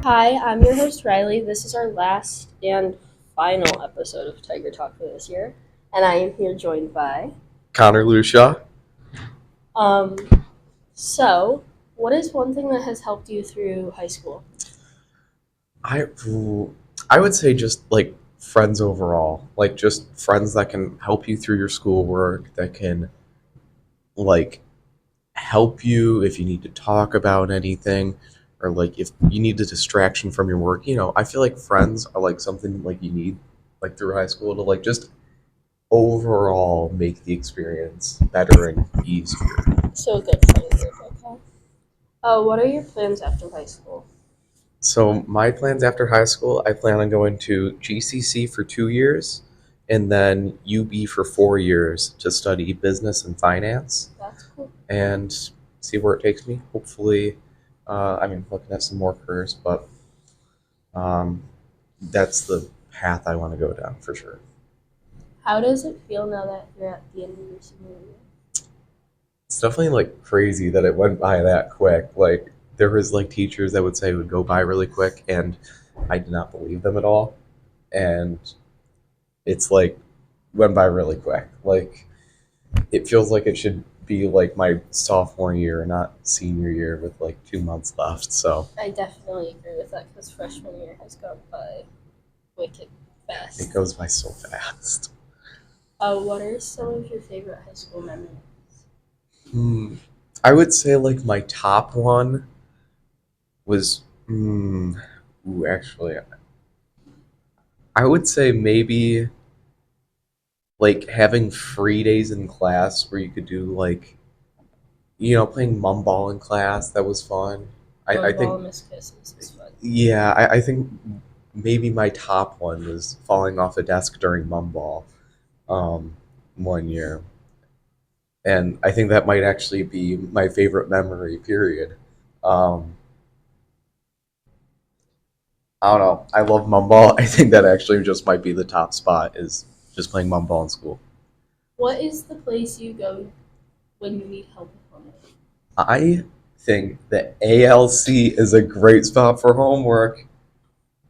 Hi, I'm your host Riley. This is our last and final episode of Tiger Talk for this year, and I am here joined by. Connor Lucia. Um, so, what is one thing that has helped you through high school? I I would say just like friends overall, like just friends that can help you through your schoolwork, that can like help you if you need to talk about anything, or like if you need a distraction from your work. I feel like friends are like something like you need like through high school to like just overall make the experience better and easier. So, a good friend group, okay. What are your plans after high school? So my plans after high school, I plan on going to GCC for 2 years, and then UB for 4 years to study business and finance, That's cool. and see where it takes me. Hopefully, looking at some more careers, but um, that's the path I want to go down for sure. How does it feel now that you're at the end of your senior year? It's definitely like crazy that it went by that quick. Like there was like teachers that would say it would go by really quick, and I did not believe them at all. And it's like went by really quick. Like it feels like it should be like my sophomore year, not senior year, with like 2 months left. So I definitely agree with that because freshman year has gone by wicked fast. it goes by so fast. What are some of your favorite high school memories? I would say like my top one was, actually, I would say maybe like having free days in class where you could do like, playing mum ball in class. That was fun. I think, Ball Miss Kisses is fun. yeah, I think maybe my top one was falling off a desk during mum ball, um, one year. And I think that might actually be my favorite memory, period. Um, I don't know. I love mum ball. I think that actually just might be the top spot is just playing mum ball in school. What is the place you go when you need help with homework? I think that ALC is a great spot for homework.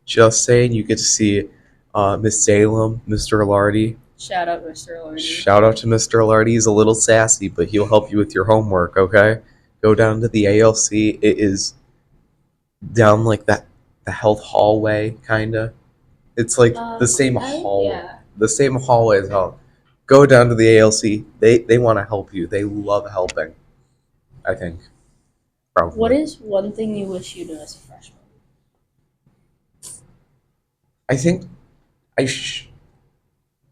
Just saying, you get to see Miss Salem, Mr. Alardi. Shout out, Mr. Lordy. Shout out to Mr. Alardi. He's a little sassy, but he'll help you with your homework, okay? Go down to the ALC. It is down like that the health hallway kinda. It's like the same hall Yeah. the same hallway as hell. Go down to the ALC. They want to help you. They love helping, I think. What Probably. is one thing you wish you knew as a freshman? I think I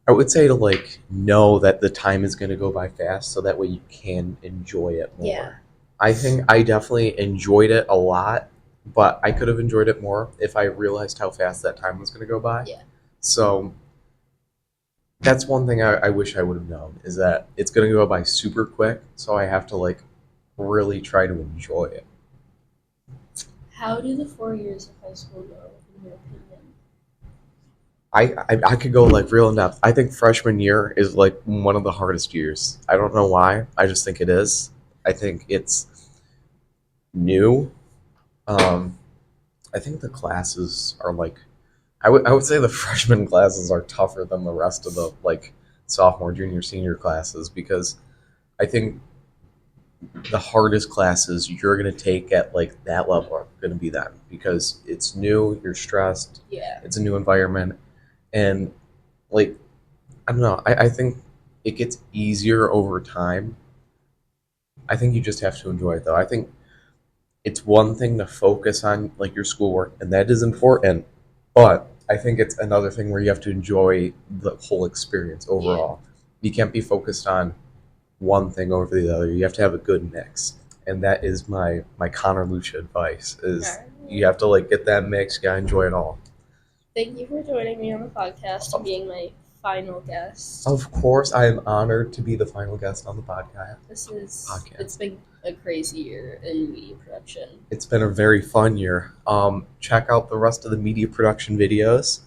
I would say to like know that the time is going to go by fast so that way you can enjoy it more. Yeah. I think I definitely enjoyed it a lot, but I could have enjoyed it more if I realized how fast that time was going to go by. Yeah. So that's one thing I wish I would have known is that it's going to go by super quick, so I have to like really try to enjoy it. How do the 4 years of high school go, in your opinion? I could go like real in depth. I think freshman year is like one of the hardest years. I don't know why. I just think it is. I think it's new. Um, I think the classes are like I would say the freshman classes are tougher than the rest of the like sophomore, junior, senior classes because I think the hardest classes you're gonna take at like that level are gonna be them because it's new, you're stressed, Yeah. it's a new environment, and like I don't know, I think it gets easier over time. I think you just have to enjoy it though. I think it's one thing to focus on like your schoolwork, and that is important. But I think it's another thing where you have to enjoy the whole experience overall. You can't be focused on one thing over the other. You have to have a good mix, and that is my Connor Lucia advice: is you have to like get that mix. You gotta enjoy it all. Thank you for joining me on the podcast and being my final guest. Of course, I am honored to be the final guest on the podcast. It's been a crazy year in media production. It's been a very fun year. Check out the rest of the media production videos.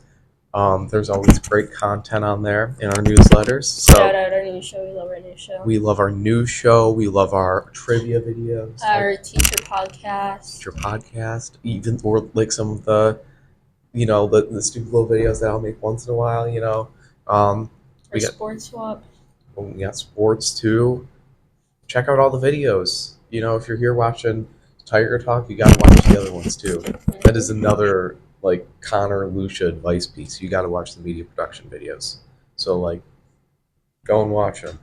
There's always great content on there in our newsletters. Shout So out our new show. We love our new show. we love our news show. We love our trivia videos. Our teacher podcast. Your podcast, even or like some of the, the stupid little videos that I'll make once in a while. Our we got sports swap. we got sports too. Check out all the videos. If you're here watching Tiger Talk, you gotta watch the other ones too. That is another like Connor Lucia advice piece. You gotta watch the media production videos. So like, go and watch them.